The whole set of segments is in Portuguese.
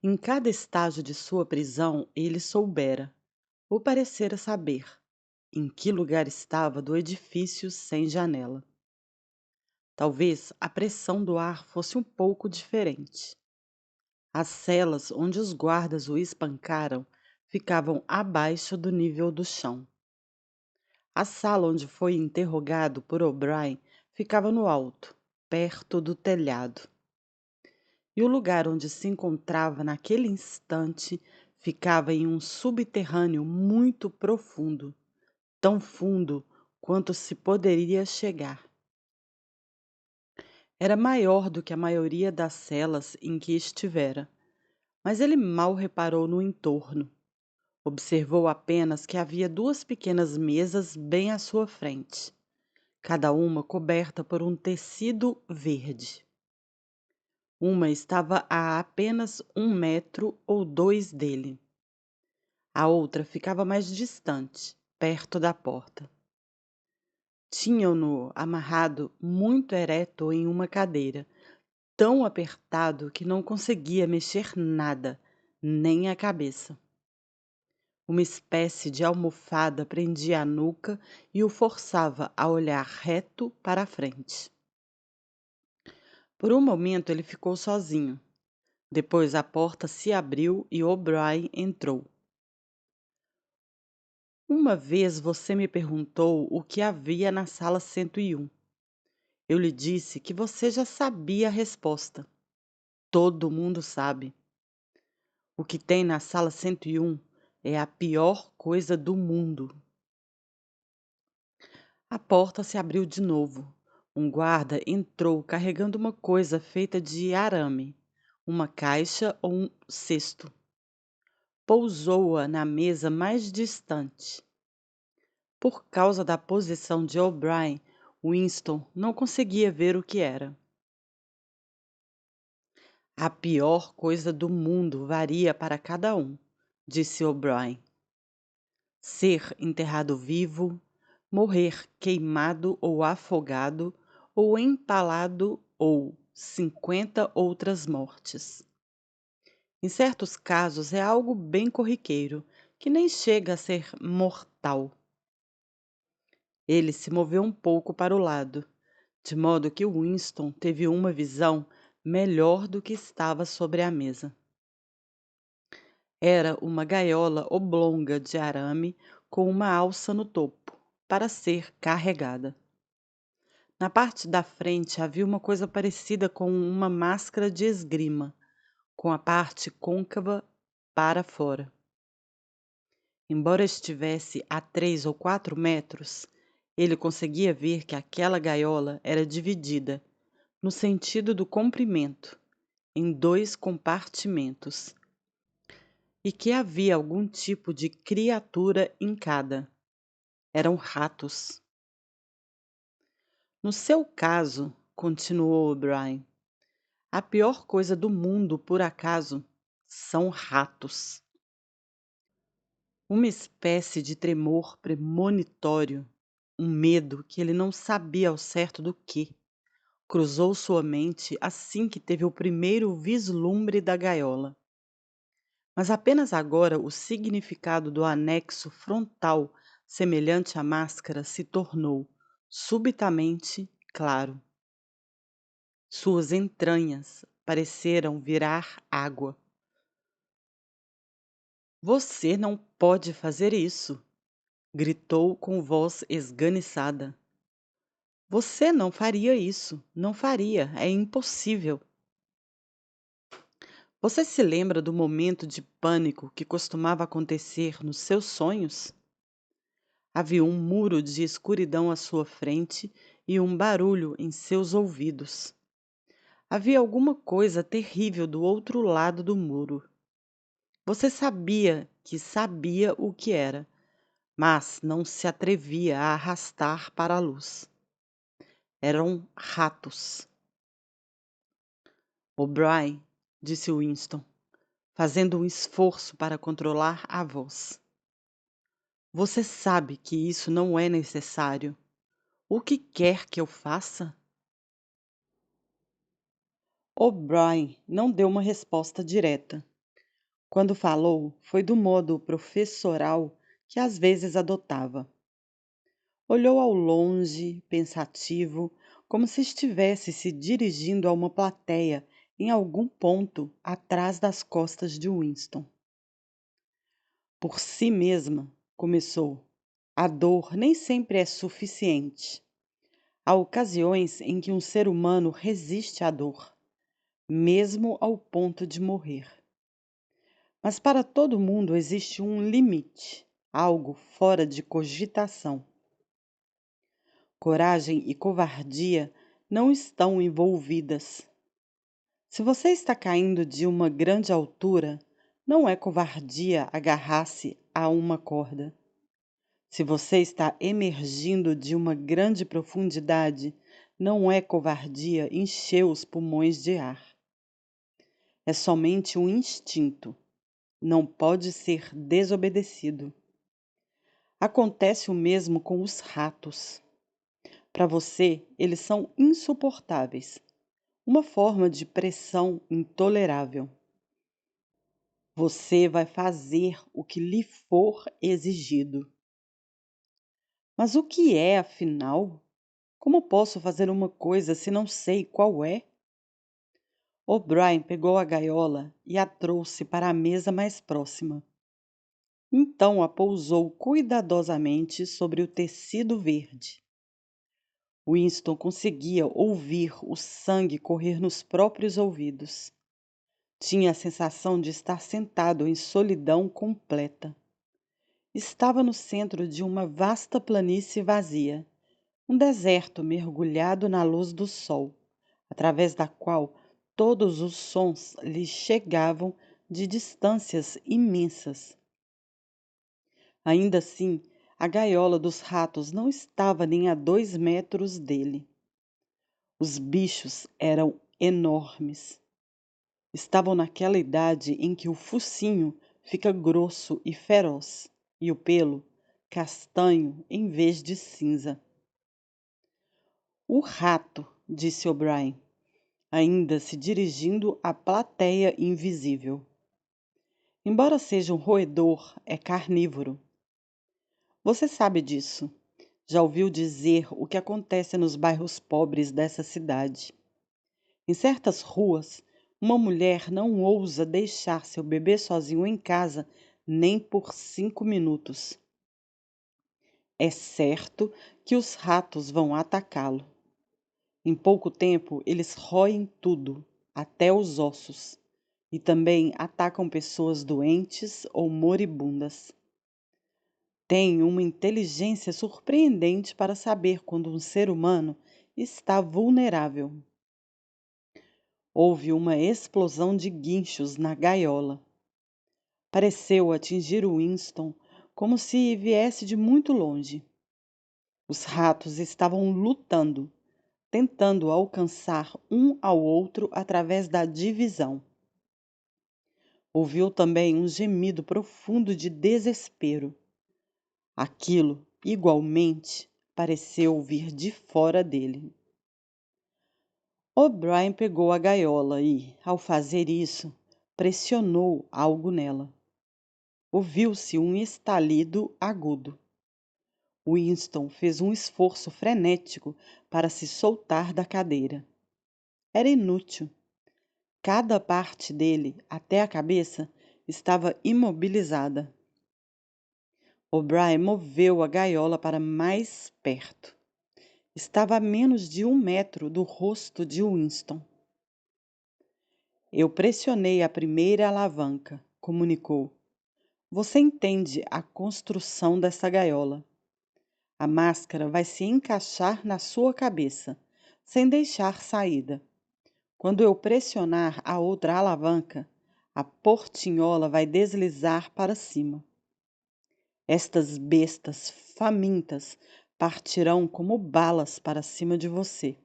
Em cada estágio de sua prisão, ele soubera, ou parecera saber, em que lugar estava do edifício sem janela. Talvez a pressão do ar fosse um pouco diferente. As celas onde os guardas o espancaram ficavam abaixo do nível do chão. A sala onde foi interrogado por O'Brien ficava no alto, perto do telhado. E o lugar onde se encontrava naquele instante ficava em um subterrâneo muito profundo, tão fundo quanto se poderia chegar. Era maior do que a maioria das celas em que estivera, mas ele mal reparou no entorno. Observou apenas que havia duas pequenas mesas bem à sua frente, cada uma coberta por um tecido verde. Uma estava a apenas 1 metro ou 2 dele. A outra ficava mais distante, perto da porta. Tinham-no amarrado muito ereto em uma cadeira, tão apertado que não conseguia mexer nada, nem a cabeça. Uma espécie de almofada prendia a nuca e o forçava a olhar reto para a frente. Por um momento ele ficou sozinho. Depois a porta se abriu e O'Brien entrou. Uma vez você me perguntou o que havia na sala 101. Eu lhe disse que você já sabia a resposta. Todo mundo sabe. O que tem na sala 101 é a pior coisa do mundo. A porta se abriu de novo. Um guarda entrou carregando uma coisa feita de arame, uma caixa ou um cesto. Pousou-a na mesa mais distante. Por causa da posição de O'Brien, Winston não conseguia ver o que era. A pior coisa do mundo varia para cada um, disse O'Brien. Ser enterrado vivo, morrer queimado ou afogado, ou empalado, ou 50 outras mortes. Em certos casos é algo bem corriqueiro, que nem chega a ser mortal. Ele se moveu um pouco para o lado, de modo que Winston teve uma visão melhor do que estava sobre a mesa. Era uma gaiola oblonga de arame com uma alça no topo, para ser carregada. Na parte da frente havia uma coisa parecida com uma máscara de esgrima, com a parte côncava para fora. Embora estivesse a 3 ou 4 metros, ele conseguia ver que aquela gaiola era dividida, no sentido do comprimento, em 2 compartimentos, e que havia algum tipo de criatura em cada. Eram ratos. No seu caso, continuou O'Brien, a pior coisa do mundo, por acaso, são ratos. Uma espécie de tremor premonitório, um medo que ele não sabia ao certo do que, cruzou sua mente assim que teve o primeiro vislumbre da gaiola. Mas apenas agora o significado do anexo frontal semelhante à máscara se tornou, subitamente, claro. Suas entranhas pareceram virar água. Você não pode fazer isso, gritou com voz esganiçada. Você não faria isso, não faria, é impossível. Você se lembra do momento de pânico que costumava acontecer nos seus sonhos? Havia um muro de escuridão à sua frente e um barulho em seus ouvidos. Havia alguma coisa terrível do outro lado do muro. Você sabia que sabia o que era, mas não se atrevia a arrastar para a luz. Eram ratos. O'Brien, disse Winston, fazendo um esforço para controlar a voz. Você sabe que isso não é necessário. O que quer que eu faça? O'Brien não deu uma resposta direta. Quando falou, foi do modo professoral que às vezes adotava. Olhou ao longe, pensativo, como se estivesse se dirigindo a uma plateia em algum ponto atrás das costas de Winston. Por si mesma, começou. A dor nem sempre é suficiente. Há ocasiões em que um ser humano resiste à dor, mesmo ao ponto de morrer. Mas para todo mundo existe um limite, algo fora de cogitação. Coragem e covardia não estão envolvidas. Se você está caindo de uma grande altura, não é covardia agarrar-se a uma corda. Se você está emergindo de uma grande profundidade, não é covardia encher os pulmões de ar. É somente um instinto. Não pode ser desobedecido. Acontece o mesmo com os ratos. Para você, eles são insuportáveis, uma forma de pressão intolerável. Você vai fazer o que lhe for exigido. Mas o que é, afinal? Como posso fazer uma coisa se não sei qual é? O'Brien pegou a gaiola e a trouxe para a mesa mais próxima. Então a pousou cuidadosamente sobre o tecido verde. Winston conseguia ouvir o sangue correr nos próprios ouvidos. Tinha a sensação de estar sentado em solidão completa. Estava no centro de uma vasta planície vazia, um deserto mergulhado na luz do sol, através da qual todos os sons lhe chegavam de distâncias imensas. Ainda assim, a gaiola dos ratos não estava nem a 2 metros dele. Os bichos eram enormes. Estavam naquela idade em que o focinho fica grosso e feroz, e o pelo castanho em vez de cinza. O rato, disse O'Brien, ainda se dirigindo à plateia invisível. Embora seja um roedor, é carnívoro. Você sabe disso. Já ouviu dizer o que acontece nos bairros pobres dessa cidade. Em certas ruas, uma mulher não ousa deixar seu bebê sozinho em casa nem por 5 minutos. É certo que os ratos vão atacá-lo. Em pouco tempo, eles roem tudo, até os ossos, e também atacam pessoas doentes ou moribundas. Têm uma inteligência surpreendente para saber quando um ser humano está vulnerável. Houve uma explosão de guinchos na gaiola. Pareceu atingir Winston como se viesse de muito longe. Os ratos estavam lutando, tentando alcançar um ao outro através da divisão. Ouviu também um gemido profundo de desespero. Aquilo, igualmente, pareceu vir de fora dele. O'Brien pegou a gaiola e, ao fazer isso, pressionou algo nela. Ouviu-se um estalido agudo. Winston fez um esforço frenético para se soltar da cadeira. Era inútil. Cada parte dele, até a cabeça, estava imobilizada. O'Brien moveu a gaiola para mais perto. Estava a menos de 1 metro do rosto de Winston. Eu pressionei a primeira alavanca, comunicou. Você entende a construção dessa gaiola. A máscara vai se encaixar na sua cabeça, sem deixar saída. Quando eu pressionar a outra alavanca, a portinhola vai deslizar para cima. Estas bestas famintas partirão como balas para cima de você.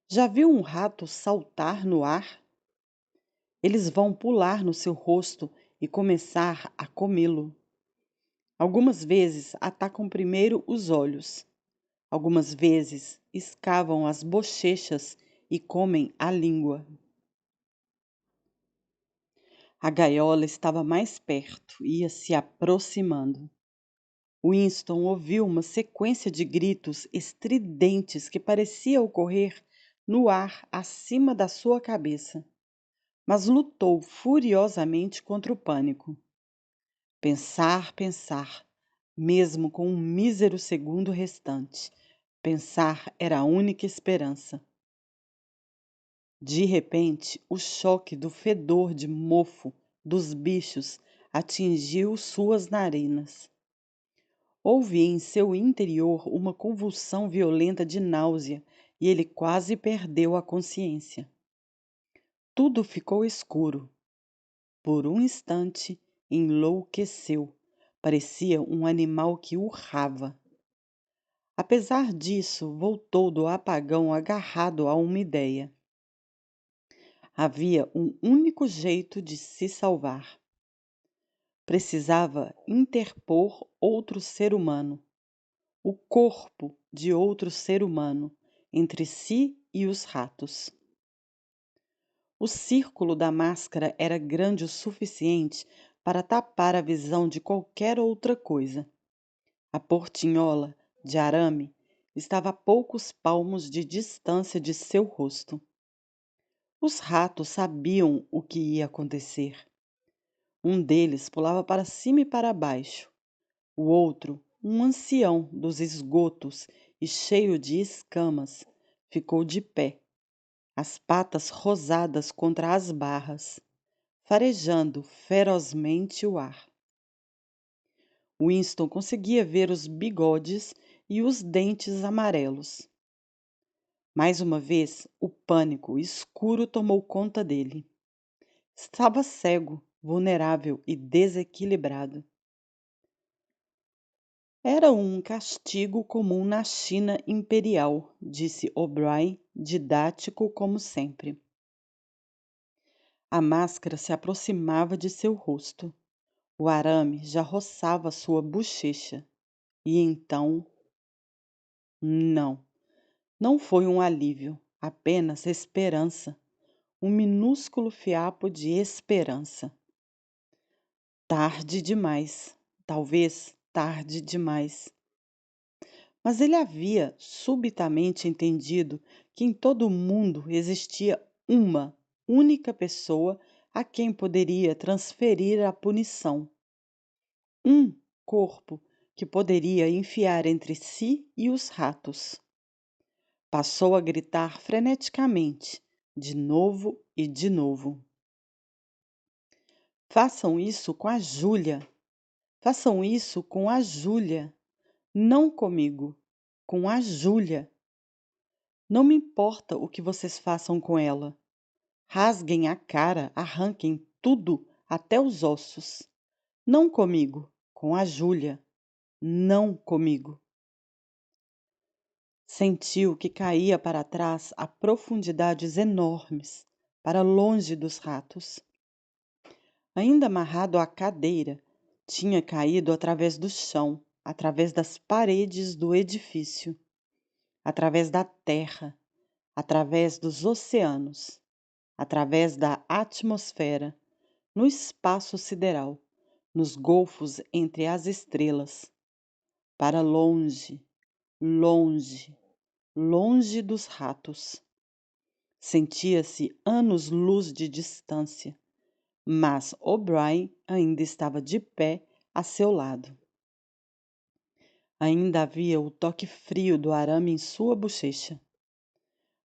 Já viu um rato saltar no ar? Eles vão pular no seu rosto e começar a comê-lo. Algumas vezes atacam primeiro os olhos. Algumas vezes escavam as bochechas e comem a língua. A gaiola estava mais perto, ia se aproximando. Winston ouviu uma sequência de gritos estridentes que parecia ocorrer no ar acima da sua cabeça, mas lutou furiosamente contra o pânico. Pensar, mesmo com um mísero segundo restante. Pensar era a única esperança. De repente, o choque do fedor de mofo dos bichos atingiu suas narinas. Houve em seu interior uma convulsão violenta de náusea e ele quase perdeu a consciência. Tudo ficou escuro. Por um instante, enlouqueceu. Parecia um animal que urrava. Apesar disso, voltou do apagão agarrado a uma ideia. Havia um único jeito de se salvar. Precisava interpor outro ser humano, o corpo de outro ser humano, entre si e os ratos. O círculo da máscara era grande o suficiente para tapar a visão de qualquer outra coisa. A portinhola de arame estava a poucos palmos de distância de seu rosto. Os ratos sabiam o que ia acontecer. Um deles pulava para cima e para baixo. O outro, um ancião dos esgotos e cheio de escamas, ficou de pé, as patas rosadas contra as barras, farejando ferozmente o ar. Winston conseguia ver os bigodes e os dentes amarelos. Mais uma vez, o pânico escuro tomou conta dele. Estava cego, vulnerável e desequilibrado. Era um castigo comum na China imperial, disse O'Brien, didático como sempre. A máscara se aproximava de seu rosto. O arame já roçava sua bochecha. E então... Não foi um alívio, apenas esperança. Um minúsculo fiapo de esperança. Tarde demais, talvez tarde demais. Mas ele havia subitamente entendido que em todo o mundo existia uma única pessoa a quem poderia transferir a punição. Um corpo que poderia enfiar entre si e os ratos. Passou a gritar freneticamente, de novo e de novo. Façam isso com a Júlia. Façam isso com a Júlia. Não comigo, com a Júlia. Não me importa o que vocês façam com ela. Rasguem a cara, arranquem tudo, até os ossos. Não comigo, com a Júlia. Não comigo. Sentiu que caía para trás a profundidades enormes, para longe dos ratos. Ainda amarrado à cadeira, tinha caído através do chão, através das paredes do edifício, através da terra, através dos oceanos, através da atmosfera, no espaço sideral, nos golfos entre as estrelas, para longe, longe, longe dos ratos. Sentia-se anos-luz de distância, mas O'Brien ainda estava de pé a seu lado. Ainda havia o toque frio do arame em sua bochecha.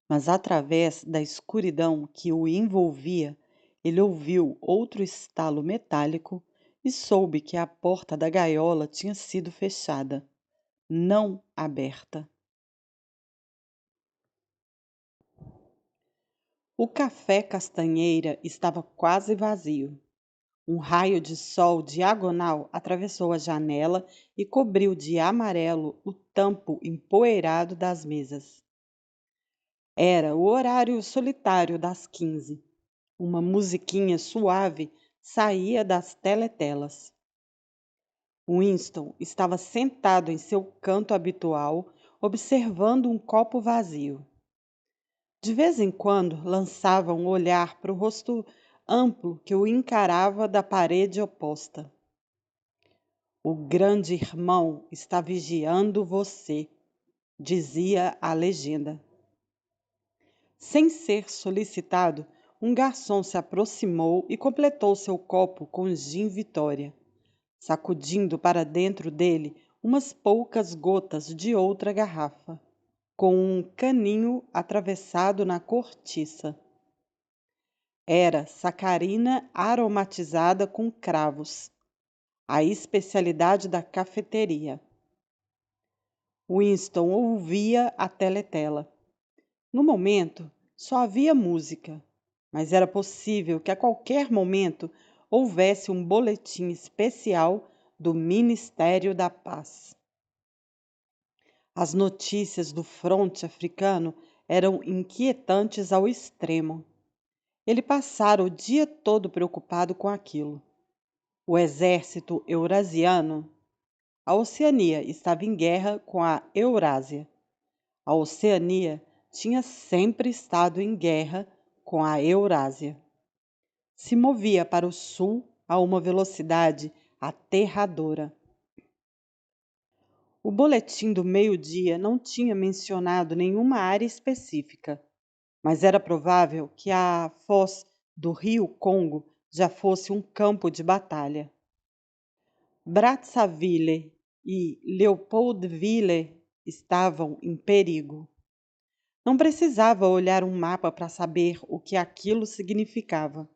Mas através da escuridão que o envolvia, ele ouviu outro estalo metálico e soube que a porta da gaiola tinha sido fechada, não aberta. O café Castanheira estava quase vazio. Um raio de sol diagonal atravessou a janela e cobriu de amarelo o tampo empoeirado das mesas. Era o horário solitário das 15. Uma musiquinha suave saía das teletelas. Winston estava sentado em seu canto habitual, observando um copo vazio. De vez em quando lançava um olhar para o rosto amplo que o encarava da parede oposta. O grande irmão está vigiando você, dizia a legenda. Sem ser solicitado, um garçom se aproximou e completou seu copo com gin Vitória, sacudindo para dentro dele umas poucas gotas de outra garrafa, com um caninho atravessado na cortiça. Era sacarina aromatizada com cravos, a especialidade da cafeteria. Winston ouvia a teletela. No momento, só havia música, mas era possível que a qualquer momento houvesse um boletim especial do Ministério da Paz. As notícias do fronte africano eram inquietantes ao extremo. Ele passara o dia todo preocupado com aquilo. O exército eurasiano, a Oceania estava em guerra com a Eurásia. A Oceania tinha sempre estado em guerra com a Eurásia. Se movia para o sul a uma velocidade aterradora. O boletim do meio-dia não tinha mencionado nenhuma área específica, mas era provável que a foz do rio Congo já fosse um campo de batalha. Brazzaville e Leopoldville estavam em perigo. Não precisava olhar um mapa para saber o que aquilo significava.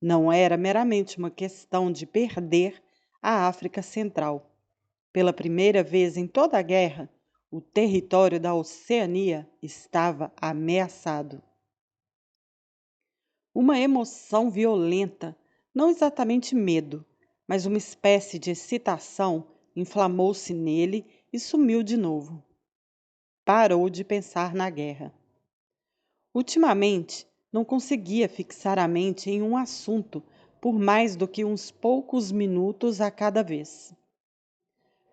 Não era meramente uma questão de perder a África Central. Pela primeira vez em toda a guerra, o território da Oceania estava ameaçado. Uma emoção violenta, não exatamente medo, mas uma espécie de excitação inflamou-se nele e sumiu de novo. Parou de pensar na guerra. Ultimamente, não conseguia fixar a mente em um assunto por mais do que uns poucos minutos a cada vez.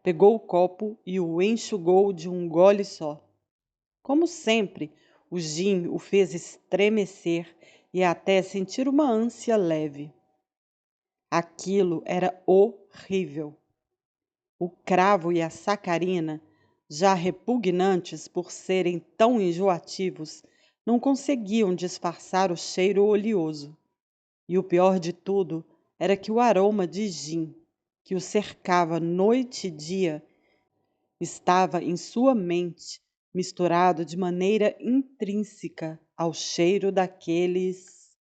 Pegou o copo e o enxugou de um gole só. Como sempre, o gin o fez estremecer e até sentir uma ânsia leve. Aquilo era horrível. O cravo e a sacarina, já repugnantes por serem tão enjoativos, não conseguiam disfarçar o cheiro oleoso. E o pior de tudo era que o aroma de gin, que o cercava noite e dia, estava em sua mente, misturado de maneira intrínseca ao cheiro daqueles.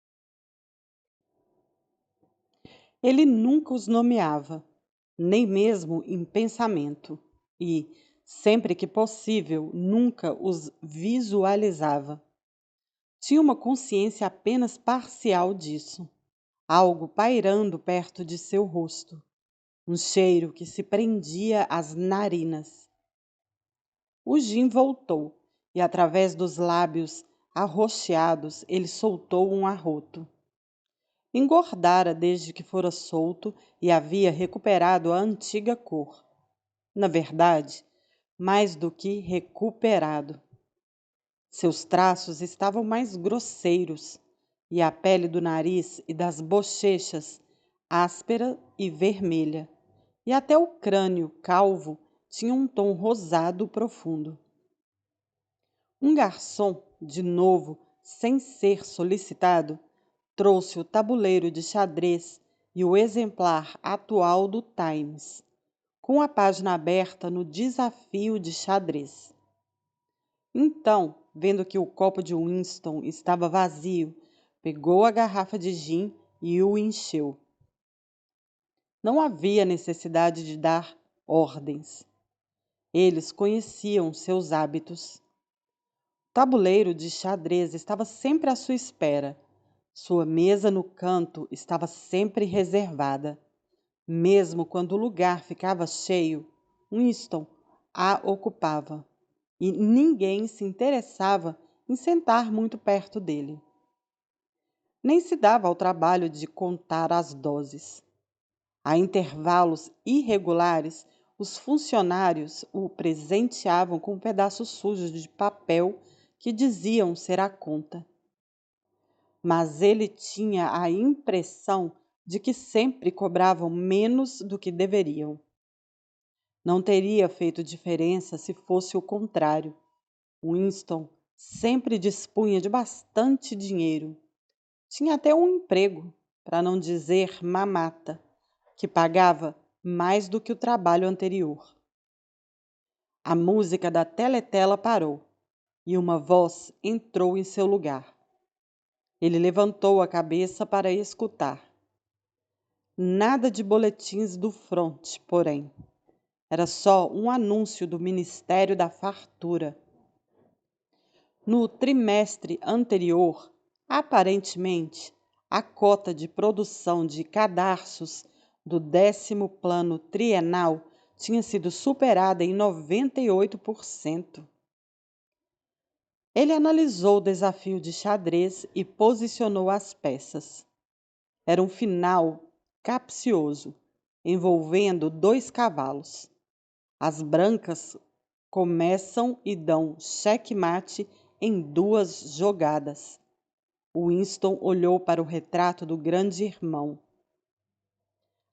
Ele nunca os nomeava, nem mesmo em pensamento, e, sempre que possível, nunca os visualizava. Tinha uma consciência apenas parcial disso, algo pairando perto de seu rosto, um cheiro que se prendia às narinas. O gin voltou, e através dos lábios arroxeados ele soltou um arroto. Engordara desde que fora solto e havia recuperado a antiga cor. Na verdade, mais do que recuperado. Seus traços estavam mais grosseiros, e a pele do nariz e das bochechas áspera e vermelha, e até o crânio calvo tinha um tom rosado profundo. Um garçom, de novo, sem ser solicitado, trouxe o tabuleiro de xadrez e o exemplar atual do Times, com a página aberta no desafio de xadrez. Então, vendo que o copo de Winston estava vazio, pegou a garrafa de gin e o encheu. Não havia necessidade de dar ordens. Eles conheciam seus hábitos. O tabuleiro de xadrez estava sempre à sua espera. Sua mesa no canto estava sempre reservada. Mesmo quando o lugar ficava cheio, Winston a ocupava. E ninguém se interessava em sentar muito perto dele. Nem se dava ao trabalho de contar as doses. A intervalos irregulares, os funcionários o presenteavam com pedaços sujos de papel que diziam ser a conta. mas ele tinha a impressão de que sempre cobravam menos do que deveriam. Não teria feito diferença se fosse o contrário. Winston sempre dispunha de bastante dinheiro. Tinha até um emprego, para não dizer mamata, que pagava mais do que o trabalho anterior. A música da teletela parou e uma voz entrou em seu lugar. Ele levantou a cabeça para escutar. Nada de boletins do fronte, porém. Era só um anúncio do Ministério da Fartura. No trimestre anterior, aparentemente, a cota de produção de cadarços do 10º Plano Trienal tinha sido superada em 98%. Ele analisou o desafio de xadrez e posicionou as peças. Era um final capcioso, envolvendo 2 cavalos. As brancas começam e dão xeque-mate em 2 jogadas. Winston olhou para o retrato do grande irmão.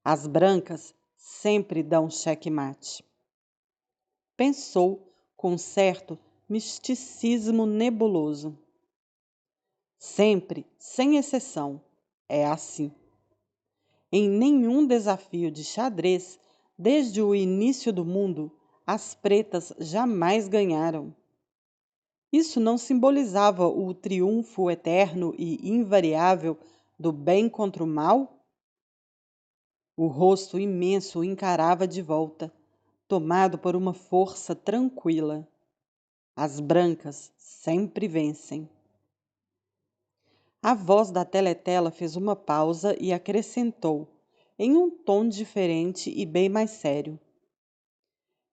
As brancas sempre dão xeque-mate. Pensou com certo misticismo nebuloso. Sempre, sem exceção, é assim. Em nenhum desafio de xadrez, desde o início do mundo, as pretas jamais ganharam. Isso não simbolizava o triunfo eterno e invariável do bem contra o mal? O rosto imenso o encarava de volta, tomado por uma força tranquila. As brancas sempre vencem. A voz da teletela fez uma pausa e acrescentou, em um tom diferente e bem mais sério.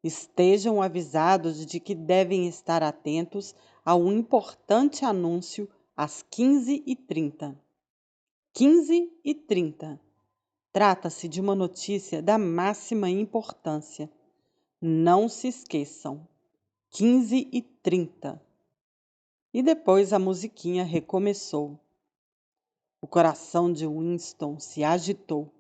Estejam avisados de que devem estar atentos a um importante anúncio às 15h30. 15h30. Trata-se de uma notícia da máxima importância. Não se esqueçam. 15h30. E depois a musiquinha recomeçou. O coração de Winston se agitou.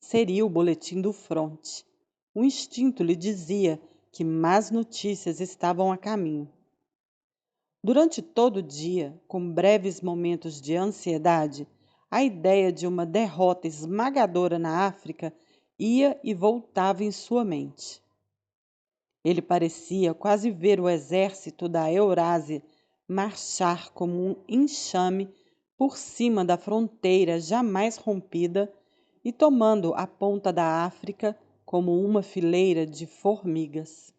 Seria o boletim do fronte. O instinto lhe dizia que más notícias estavam a caminho. Durante todo o dia, com breves momentos de ansiedade, a ideia de uma derrota esmagadora na África ia e voltava em sua mente. Ele parecia quase ver o exército da Eurásia marchar como um enxame por cima da fronteira jamais rompida e tomando a ponta da África como uma fileira de formigas.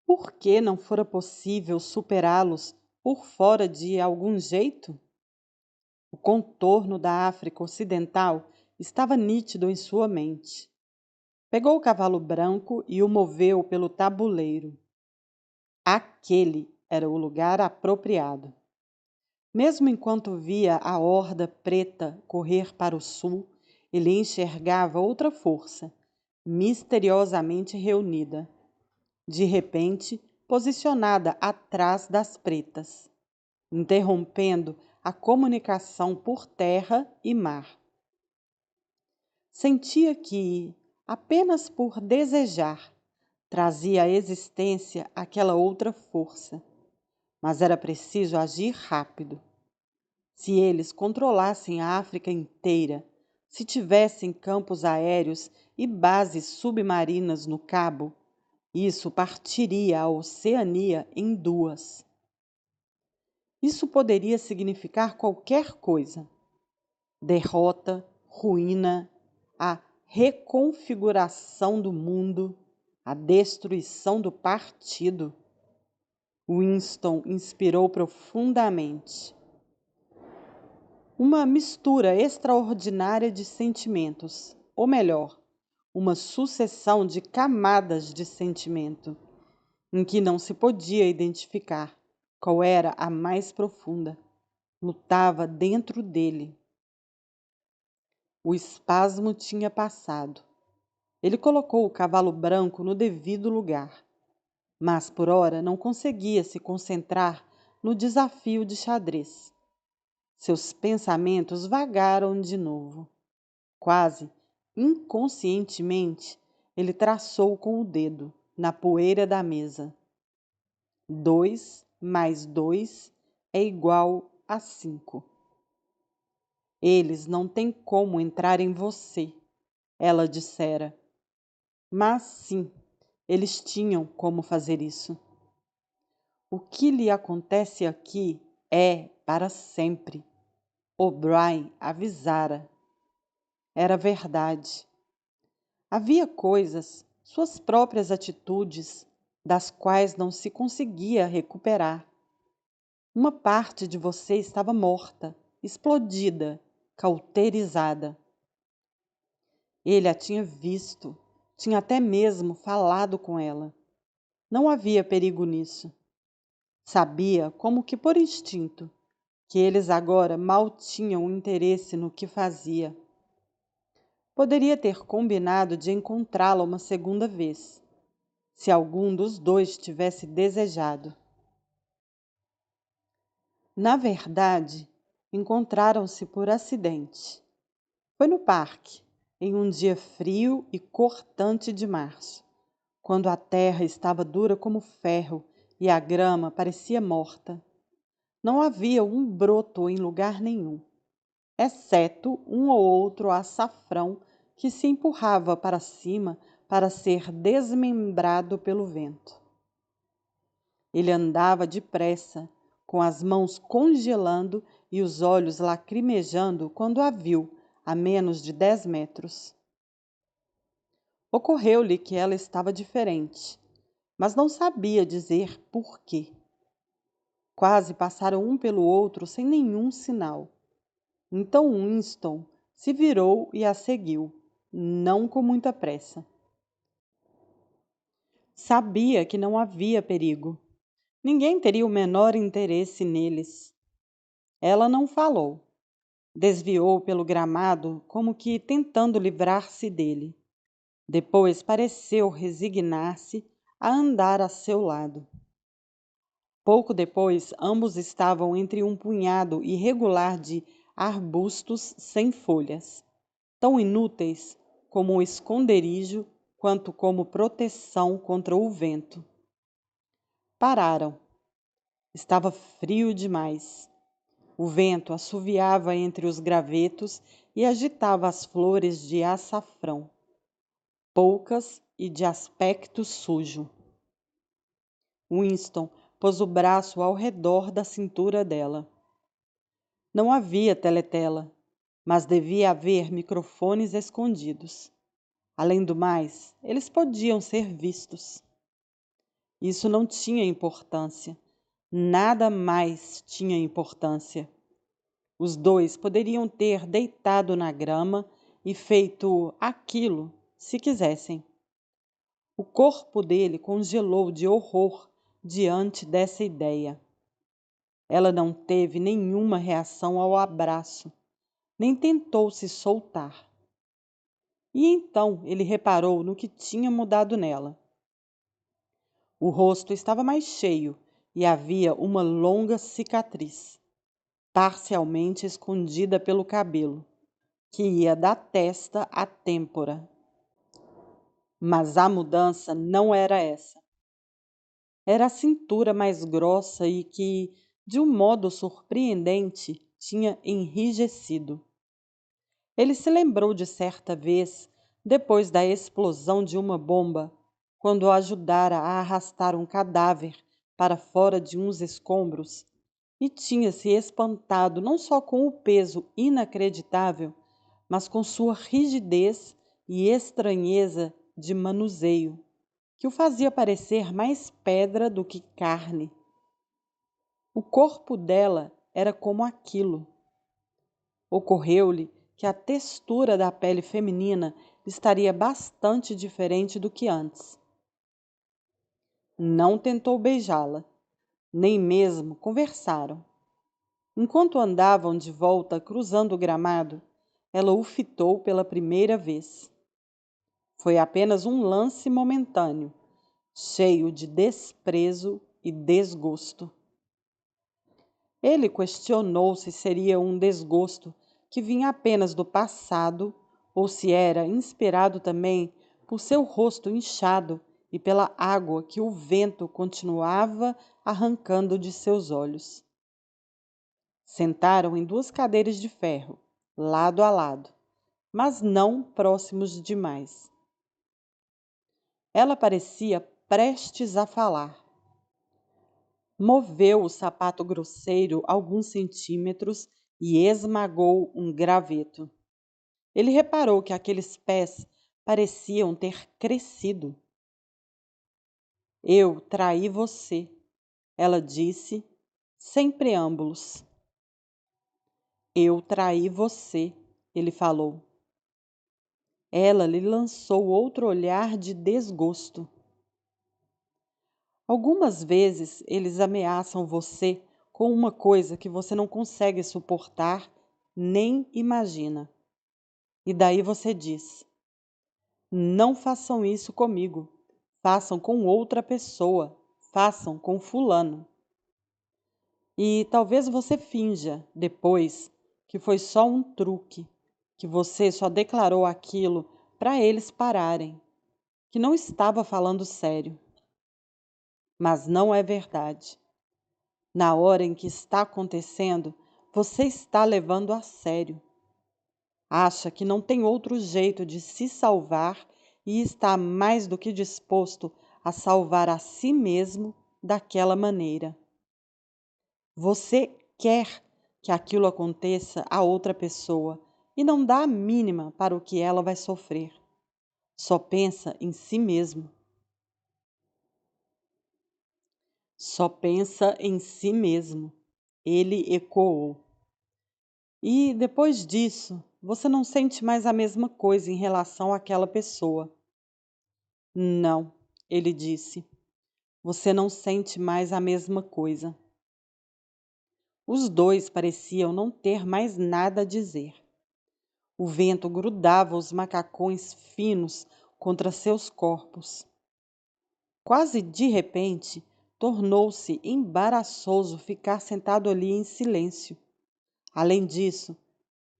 Por que não fora possível superá-los por fora de algum jeito? O contorno da África Ocidental estava nítido em sua mente. Pegou o cavalo branco e o moveu pelo tabuleiro. Aquele era o lugar apropriado. Mesmo enquanto via a horda preta correr para o sul, ele enxergava outra força, misteriosamente reunida, de repente posicionada atrás das pretas, interrompendo a comunicação por terra e mar. Sentia que, apenas por desejar, trazia à existência aquela outra força, mas era preciso agir rápido. Se eles controlassem a África inteira, se tivessem campos aéreos e bases submarinas no Cabo, isso partiria a Oceania em 2. Isso poderia significar qualquer coisa: derrota, ruína, a reconfiguração do mundo, a destruição do partido. Winston inspirou profundamente. Uma mistura extraordinária de sentimentos, ou melhor, uma sucessão de camadas de sentimento, em que não se podia identificar qual era a mais profunda. Lutava dentro dele. O espasmo tinha passado. Ele colocou o cavalo branco no devido lugar, mas por ora não conseguia se concentrar no desafio de xadrez. Seus pensamentos vagaram de novo. Quase inconscientemente, ele traçou com o dedo na poeira da mesa. 2 mais 2 é igual a 5. Eles não têm como entrar em você, ela dissera. Mas sim, eles tinham como fazer isso. O que lhe acontece aqui é para sempre. O'Brien avisara. Era verdade. Havia coisas, suas próprias atitudes, das quais não se conseguia recuperar. Uma parte de você estava morta, explodida, cauterizada. Ele a tinha visto, tinha até mesmo falado com ela. Não havia perigo nisso. Sabia, como que por instinto, que eles agora mal tinham interesse no que fazia. Poderia ter combinado de encontrá-la uma segunda vez, se algum dos dois tivesse desejado. Na verdade, encontraram-se por acidente. Foi no parque, em um dia frio e cortante de março, quando a terra estava dura como ferro e a grama parecia morta. Não havia um broto em lugar nenhum, exceto um ou outro açafrão que se empurrava para cima para ser desmembrado pelo vento. Ele andava depressa, com as mãos congelando e os olhos lacrimejando quando a viu, a menos de 10 metros. Ocorreu-lhe que ela estava diferente, mas não sabia dizer por quê. Quase passaram um pelo outro sem nenhum sinal. Então Winston se virou e a seguiu, não com muita pressa. Sabia que não havia perigo. Ninguém teria o menor interesse neles. Ela não falou. Desviou pelo gramado como que tentando livrar-se dele. Depois pareceu resignar-se a andar a seu lado. Pouco depois, ambos estavam entre um punhado irregular de arbustos sem folhas, tão inúteis como esconderijo quanto como proteção contra o vento. Pararam. Estava frio demais. O vento assoviava entre os gravetos e agitava as flores de açafrão, poucas e de aspecto sujo. Winston pôs o braço ao redor da cintura dela. Não havia teletela, mas devia haver microfones escondidos. Além do mais, eles podiam ser vistos. Isso não tinha importância. Nada mais tinha importância. Os dois poderiam ter deitado na grama e feito aquilo se quisessem. O corpo dele congelou de horror diante dessa ideia. Ela não teve nenhuma reação ao abraço, nem tentou se soltar. E então ele reparou no que tinha mudado nela. O rosto estava mais cheio e havia uma longa cicatriz, parcialmente escondida pelo cabelo, que ia da testa à têmpora. Mas a mudança não era essa. Era a cintura mais grossa e que, de um modo surpreendente, tinha enrijecido. Ele se lembrou de certa vez, depois da explosão de uma bomba, quando ajudara a arrastar um cadáver para fora de uns escombros, e tinha se espantado não só com o peso inacreditável, mas com sua rigidez e estranheza de manuseio, que o fazia parecer mais pedra do que carne. O corpo dela era como aquilo. Ocorreu-lhe que a textura da pele feminina estaria bastante diferente do que antes. Não tentou beijá-la, nem mesmo conversaram. Enquanto andavam de volta cruzando o gramado, ela o fitou pela primeira vez. Foi apenas um lance momentâneo, cheio de desprezo e desgosto. Ele questionou se seria um desgosto que vinha apenas do passado ou se era inspirado também por seu rosto inchado e pela água que o vento continuava arrancando de seus olhos. Sentaram em duas cadeiras de ferro, lado a lado, mas não próximos demais. Ela parecia prestes a falar. Moveu o sapato grosseiro alguns centímetros e esmagou um graveto. Ele reparou que aqueles pés pareciam ter crescido. Eu traí você, ela disse, sem preâmbulos. Eu traí você, ele falou. Ela lhe lançou outro olhar de desgosto. Algumas vezes eles ameaçam você com uma coisa que você não consegue suportar nem imagina. E daí você diz: não façam isso comigo, façam com outra pessoa, façam com fulano. E talvez você finja, depois, que foi só um truque, que você só declarou aquilo para eles pararem, que não estava falando sério. Mas não é verdade. Na hora em que está acontecendo, você está levando a sério. Acha que não tem outro jeito de se salvar e está mais do que disposto a salvar a si mesmo daquela maneira. Você quer que aquilo aconteça a outra pessoa e não dá a mínima para o que ela vai sofrer. Só pensa em si mesmo. Só pensa em si mesmo. Ele ecoou. E depois disso, você não sente mais a mesma coisa em relação àquela pessoa. Não, ele disse. Você não sente mais a mesma coisa. Os dois pareciam não ter mais nada a dizer. O vento grudava os macacões finos contra seus corpos. Quase de repente, tornou-se embaraçoso ficar sentado ali em silêncio. Além disso,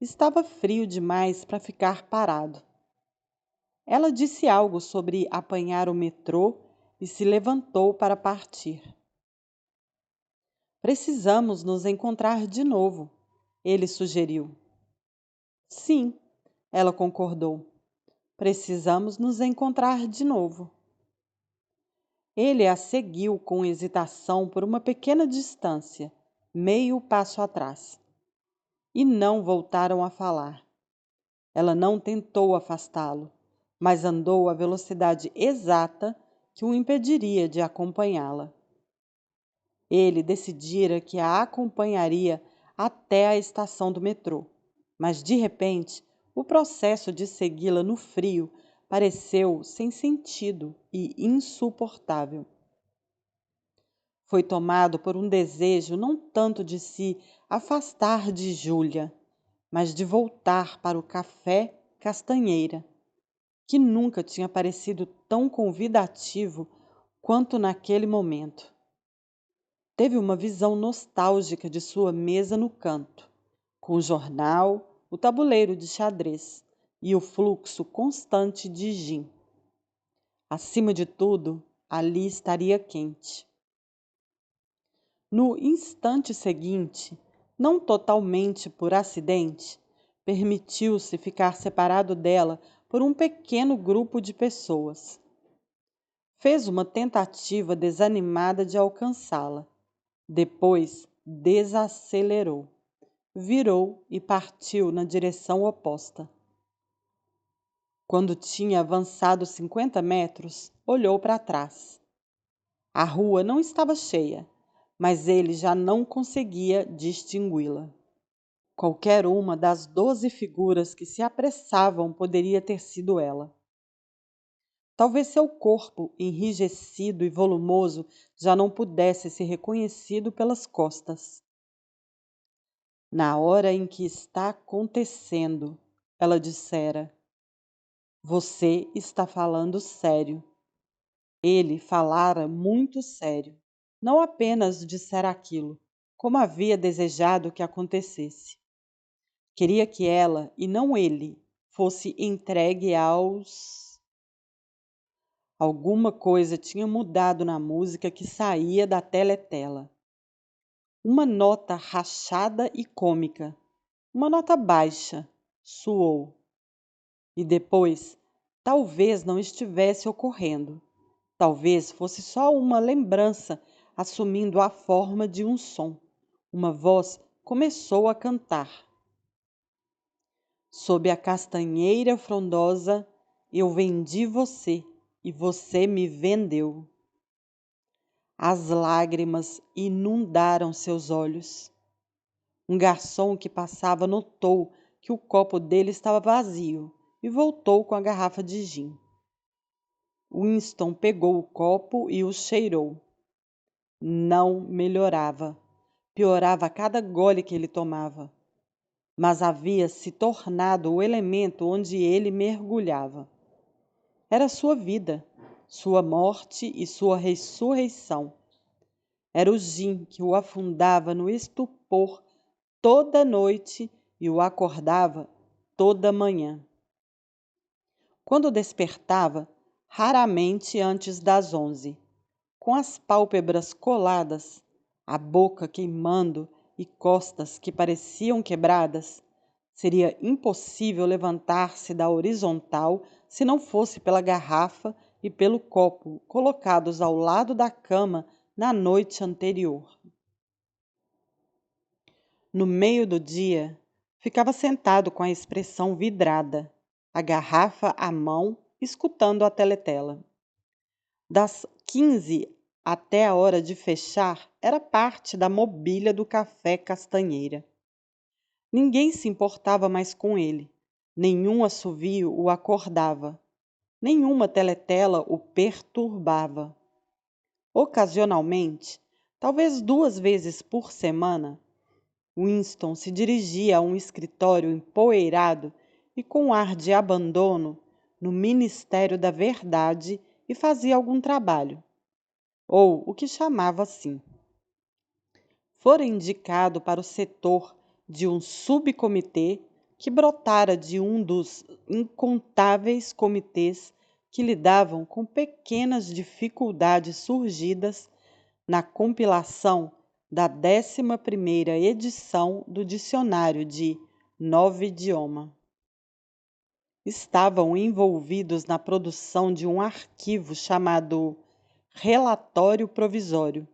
estava frio demais para ficar parado. Ela disse algo sobre apanhar o metrô e se levantou para partir. Precisamos nos encontrar de novo, ele sugeriu. Sim, ela concordou. Precisamos nos encontrar de novo. Ele a seguiu com hesitação por uma pequena distância, meio passo atrás. E não voltaram a falar. Ela não tentou afastá-lo, mas andou à velocidade exata que o impediria de acompanhá-la. Ele decidira que a acompanharia até a estação do metrô, mas de repente o processo de segui-la no frio pareceu sem sentido e insuportável. Foi tomado por um desejo não tanto de se afastar de Júlia, mas de voltar para o café Castanheira, que nunca tinha parecido tão convidativo quanto naquele momento. Teve uma visão nostálgica de sua mesa no canto, com o jornal, o tabuleiro de xadrez e o fluxo constante de gin. Acima de tudo, ali estaria quente. No instante seguinte, não totalmente por acidente, permitiu-se ficar separado dela por um pequeno grupo de pessoas. Fez uma tentativa desanimada de alcançá-la. Depois desacelerou, virou e partiu na direção oposta. Quando tinha avançado 50 metros, olhou para trás. A rua não estava cheia, mas ele já não conseguia distingui-la. Qualquer uma das 12 figuras que se apressavam poderia ter sido ela. Talvez seu corpo, enrijecido e volumoso, já não pudesse ser reconhecido pelas costas. Na hora em que está acontecendo, ela dissera. Você está falando sério. Ele falara muito sério. Não apenas dissera aquilo. como havia desejado que acontecesse. Queria que ela, e não ele, fosse entregue aos. Alguma coisa tinha mudado na música que saía da teletela. Uma nota rachada e cômica, uma nota baixa, soou. E depois, talvez não estivesse ocorrendo. Talvez fosse só uma lembrança assumindo a forma de um som. Uma voz começou a cantar. Sob a castanheira frondosa, eu vendi você e você me vendeu. As lágrimas inundaram seus olhos. Um garçom que passava notou que o copo dele estava vazio e voltou com a garrafa de gin. Winston pegou o copo e o cheirou. Não melhorava. Piorava a cada gole que ele tomava. Mas havia se tornado o elemento onde ele mergulhava. Era sua vida, sua morte e sua ressurreição. Era o gin que o afundava no estupor toda noite e o acordava toda manhã. Quando despertava, raramente antes das 11, com as pálpebras coladas, a boca queimando e costas que pareciam quebradas, seria impossível levantar-se da horizontal se não fosse pela garrafa e pelo copo colocados ao lado da cama na noite anterior. No meio do dia, ficava sentado com a expressão vidrada, a garrafa à mão, escutando a teletela. Das 15 até a hora de fechar, era parte da mobília do Café Castanheira. Ninguém se importava mais com ele, nenhum assovio o acordava, nenhuma teletela o perturbava. Ocasionalmente, talvez 2 vezes por semana, Winston se dirigia a um escritório empoeirado e com ar de abandono no Ministério da Verdade e fazia algum trabalho, ou o que chamava assim. Fora indicado para o setor de um subcomitê que brotara de um dos incontáveis comitês que lidavam com pequenas dificuldades surgidas na compilação da 11ª edição do Dicionário de Novo Idioma. Estavam envolvidos na produção de um arquivo chamado Relatório Provisório,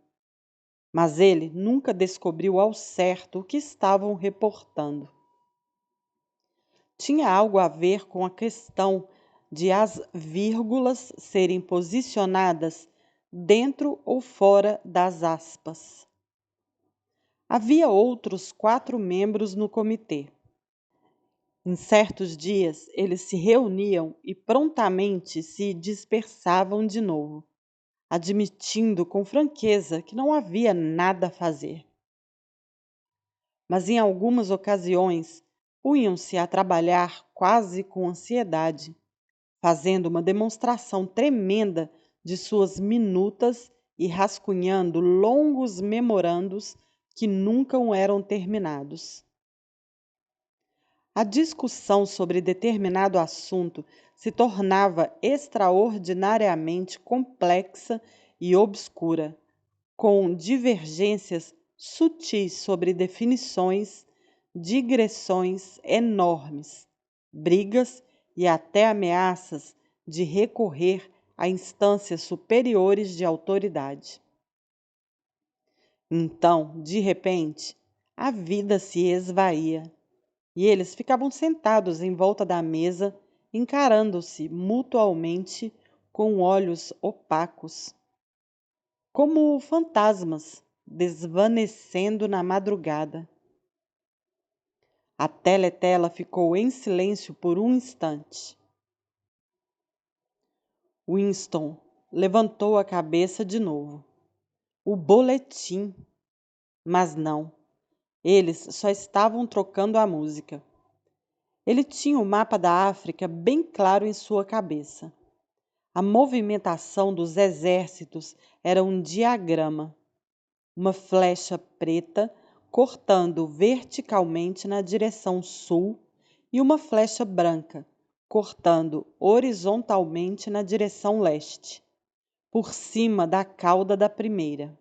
mas ele nunca descobriu ao certo o que estavam reportando. Tinha algo a ver com a questão de as vírgulas serem posicionadas dentro ou fora das aspas. Havia outros 4 membros no comitê. Em certos dias, eles se reuniam e prontamente se dispersavam de novo, admitindo com franqueza que não havia nada a fazer. Mas em algumas ocasiões, punham-se a trabalhar quase com ansiedade, fazendo uma demonstração tremenda de suas minutas e rascunhando longos memorandos que nunca eram terminados. A discussão sobre determinado assunto se tornava extraordinariamente complexa e obscura, com divergências sutis sobre definições, digressões enormes, brigas e até ameaças de recorrer a instâncias superiores de autoridade. Então, de repente, a vida se esvaía e eles ficavam sentados em volta da mesa, encarando-se mutualmente com olhos opacos, como fantasmas desvanecendo na madrugada. A teletela ficou em silêncio por um instante. Winston levantou a cabeça de novo. O boletim! Mas não, eles só estavam trocando a música. Ele tinha o mapa da África bem claro em sua cabeça. A movimentação dos exércitos era um diagrama. uma flecha preta cortando verticalmente na direção sul e uma flecha branca cortando horizontalmente na direção leste, por cima da cauda da primeira.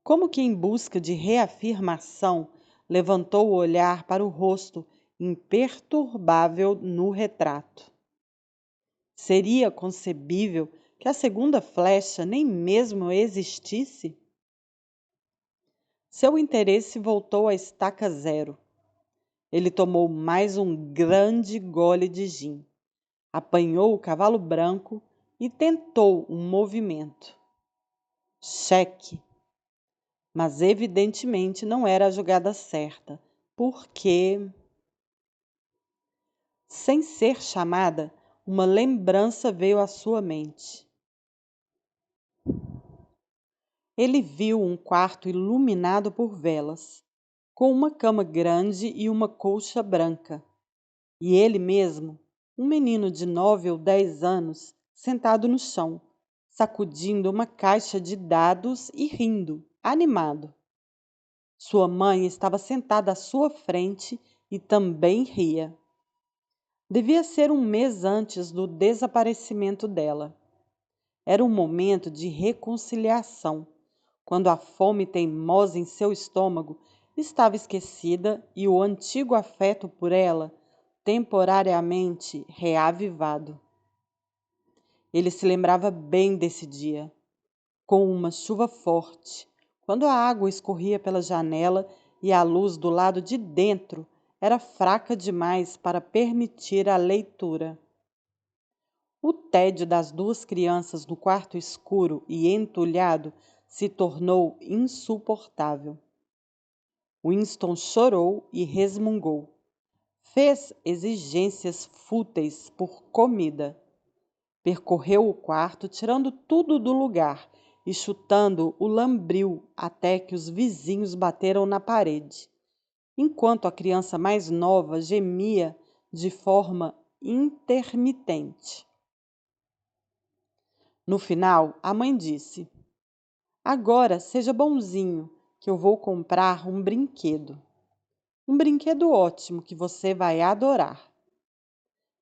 Como que em busca de reafirmação, levantou o olhar para o rosto imperturbável no retrato. Seria concebível que a segunda flecha nem mesmo existisse? Seu interesse voltou à estaca zero. Ele tomou mais um grande gole de gin, apanhou o cavalo branco e tentou um movimento. Cheque! Mas evidentemente não era a jogada certa, porque, sem ser chamada, uma lembrança veio à sua mente. Ele viu um quarto iluminado por velas, com uma cama grande e uma colcha branca, e ele mesmo, um menino de 9 ou 10 anos, sentado no chão, sacudindo uma caixa de dados e rindo, animado. Sua mãe estava sentada à sua frente e também ria. Devia ser um mês antes do desaparecimento dela. Era um momento de reconciliação, quando a fome teimosa em seu estômago estava esquecida e o antigo afeto por ela temporariamente reavivado. Ele se lembrava bem desse dia, com uma chuva forte, quando a água escorria pela janela e a luz do lado de dentro era fraca demais para permitir a leitura. O tédio das duas crianças no quarto escuro e entulhado se tornou insuportável. Winston chorou e resmungou. Fez exigências fúteis por comida. Percorreu o quarto, tirando tudo do lugar e chutando o lambril até que os vizinhos bateram na parede, enquanto a criança mais nova gemia de forma intermitente. No final, a mãe disse: Agora seja bonzinho, que eu vou comprar um brinquedo. Um brinquedo ótimo que você vai adorar.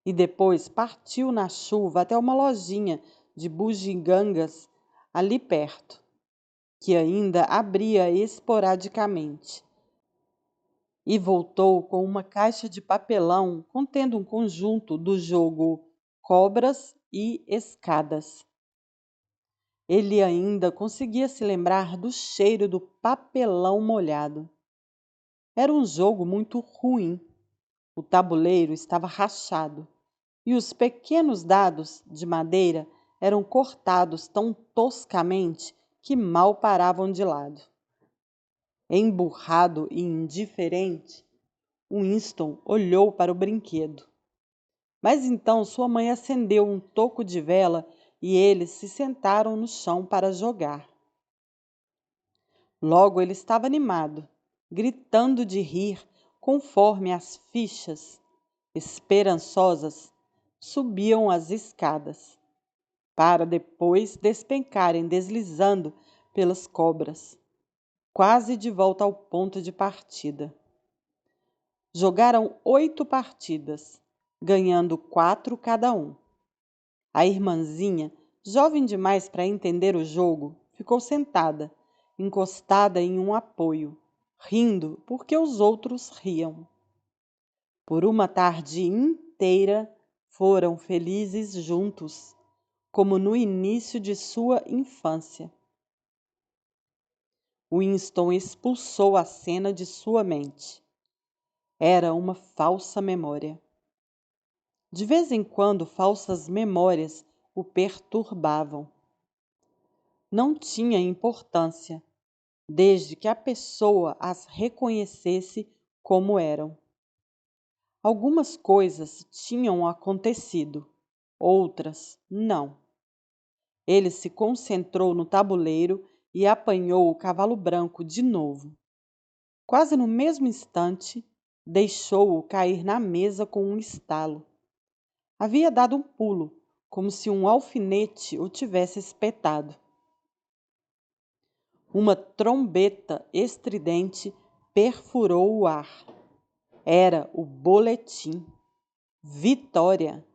E depois partiu na chuva até uma lojinha de bugigangas ali perto, que ainda abria esporadicamente. E voltou com uma caixa de papelão contendo um conjunto do jogo Cobras e Escadas. Ele ainda conseguia se lembrar do cheiro do papelão molhado. Era um jogo muito ruim. O tabuleiro estava rachado e os pequenos dados de madeira eram cortados tão toscamente que mal paravam de lado. Emburrado e indiferente, Winston olhou para o brinquedo. Mas então sua mãe acendeu um toco de vela e eles se sentaram no chão para jogar. Logo ele estava animado, gritando de rir conforme as fichas, esperançosas, subiam as escadas, para depois despencarem deslizando pelas cobras, quase de volta ao ponto de partida. Jogaram 8 partidas, ganhando 4 cada um. A irmãzinha, jovem demais para entender o jogo, ficou sentada, encostada em um apoio, rindo porque os outros riam. Por uma tarde inteira foram felizes juntos, como no início de sua infância. Winston expulsou a cena de sua mente. Era uma falsa memória. De vez em quando, falsas memórias o perturbavam. Não tinha importância, desde que a pessoa as reconhecesse como eram. Algumas coisas tinham acontecido, outras não. Ele se concentrou no tabuleiro e apanhou o cavalo branco de novo. Quase no mesmo instante, deixou-o cair na mesa com um estalo. Havia dado um pulo, como se um alfinete o tivesse espetado. Uma trombeta estridente perfurou o ar. Era o boletim. Vitória!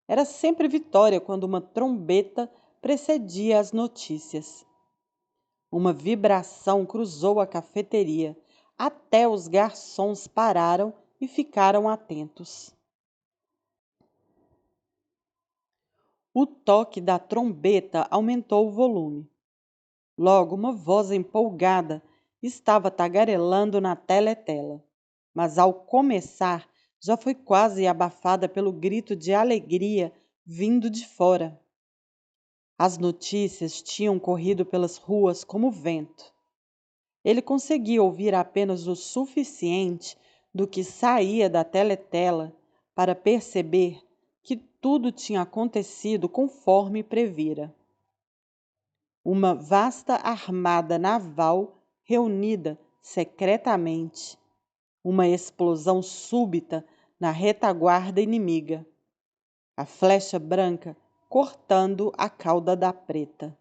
Era sempre vitória quando uma trombeta precedia as notícias. Uma vibração cruzou a cafeteria. Até os garçons pararam e ficaram atentos. O toque da trombeta aumentou o volume. Logo, uma voz empolgada estava tagarelando na teletela, mas ao começar já foi quase abafada pelo grito de alegria vindo de fora. As notícias tinham corrido pelas ruas como vento. Ele conseguia ouvir apenas o suficiente do que saía da teletela para perceber que tudo tinha acontecido conforme previra. Uma vasta armada naval reunida secretamente. Uma explosão súbita na retaguarda inimiga. A flecha branca cortando a cauda da preta.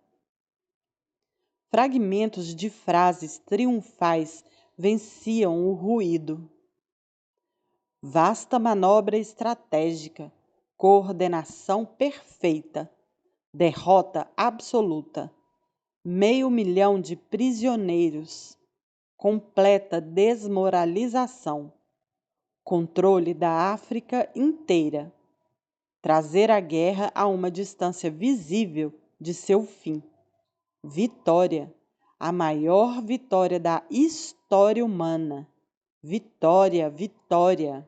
Fragmentos de frases triunfais venciam o ruído. Vasta manobra estratégica, coordenação perfeita, derrota absoluta, 500.000 de prisioneiros, completa desmoralização, controle da África inteira, trazer a guerra a uma distância visível de seu fim. Vitória, a maior vitória da história humana. Vitória, vitória!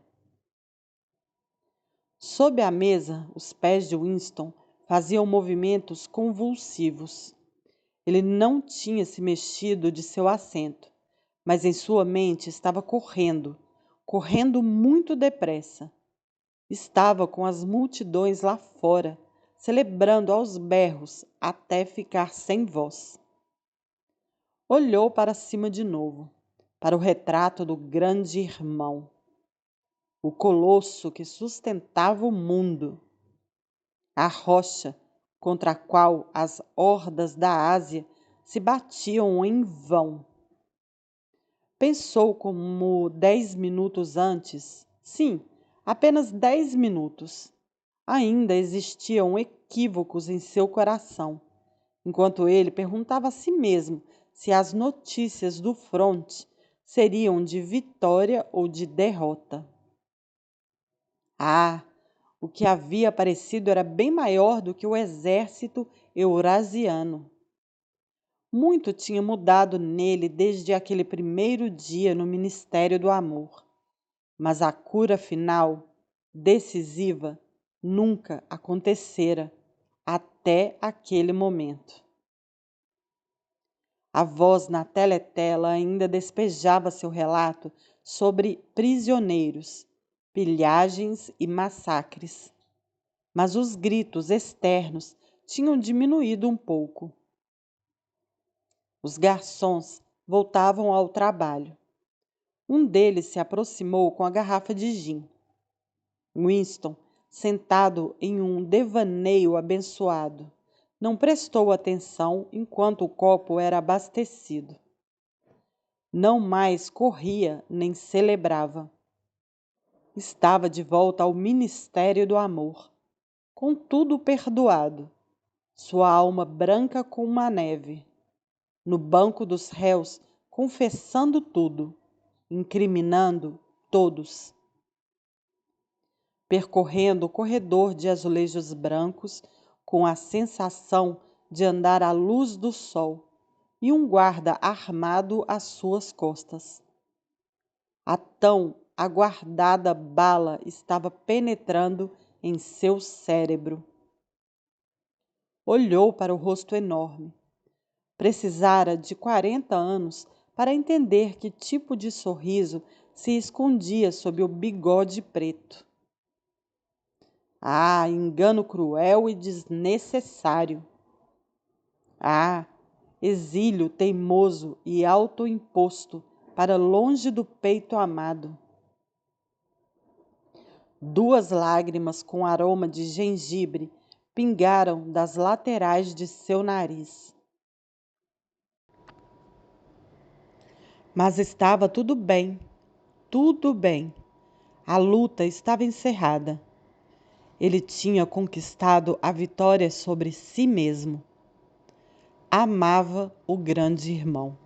Sob a mesa, os pés de Winston faziam movimentos convulsivos. Ele não tinha se mexido de seu assento, mas em sua mente estava correndo, correndo muito depressa. Estava com as multidões lá fora, celebrando aos berros até ficar sem voz. Olhou para cima de novo, para o retrato do grande irmão, o colosso que sustentava o mundo, a rocha contra a qual as hordas da Ásia se batiam em vão. Pensou como 10 minutos antes, sim, apenas 10 minutos, ainda existiam equívocos em seu coração, enquanto ele perguntava a si mesmo se as notícias do fronte seriam de vitória ou de derrota. Ah, o que havia aparecido era bem maior do que o exército eurasiano. Muito tinha mudado nele desde aquele primeiro dia no Ministério do Amor, mas a cura final, decisiva, nunca acontecera até aquele momento. A voz na teletela ainda despejava seu relato sobre prisioneiros, pilhagens e massacres. Mas os gritos externos tinham diminuído um pouco. Os garçons voltavam ao trabalho. Um deles se aproximou com a garrafa de gin. Winston, sentado em um devaneio abençoado, não prestou atenção enquanto o copo era abastecido. Não mais corria nem celebrava. Estava de volta ao Ministério do Amor, com tudo perdoado, sua alma branca como uma neve, no banco dos réus, confessando tudo, incriminando todos. Percorrendo o corredor de azulejos brancos, com a sensação de andar à luz do sol, e um guarda armado às suas costas. A tão aguardada bala estava penetrando em seu cérebro. Olhou para o rosto enorme. Precisara de 40 anos para entender que tipo de sorriso se escondia sob o bigode preto. Ah, engano cruel e desnecessário. Ah, exílio teimoso e autoimposto para longe do peito amado. 2 lágrimas com aroma de gengibre pingaram das laterais de seu nariz. Mas estava tudo bem, tudo bem. A luta estava encerrada. Ele tinha conquistado a vitória sobre si mesmo. Amava o grande irmão.